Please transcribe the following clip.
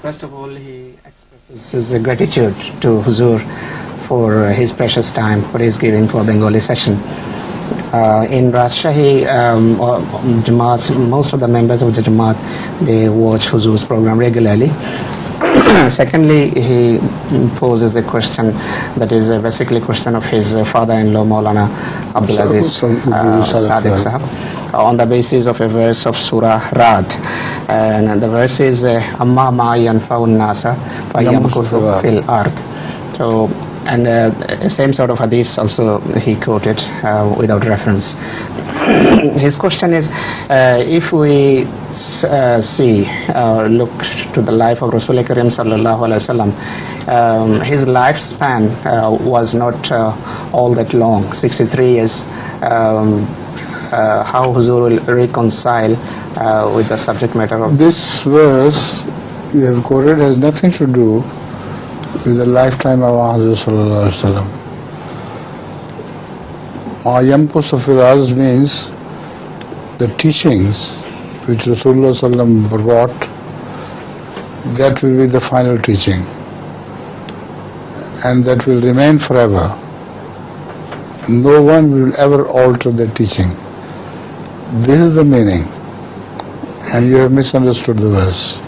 First of all, he expresses his gratitude to Huzur for his precious time what he is giving for Bengali session. In Rajshahi Jamaat, most of the members of the Jamaat, they watch Huzur's program regularly. Secondly, he poses a question that is basically a question of his father-in-law, Maulana Abdulaziz Sadiq Sahab, on the basis of a verse of Surah Rad. And the verse is, Amma ma yanfa'un nasa fa yamkuthu fil ard. So, and the same sort of hadith also he quoted without reference. His question is, if we look to the life of Rasul Karim sallallahu alaihi wasallam, his lifespan was not all that long, 63 years. How Huzur will reconcile with the subject matter of this verse you have quoted has nothing to do with the lifetime of Hazrat sallallahu alaihi wasallam. Ma yamkusu fil ard means the teachings which Rasulullah sallam brought, that will be the final teaching, and that will remain forever. No one will ever alter that teaching. This is the meaning, and you have misunderstood the verse.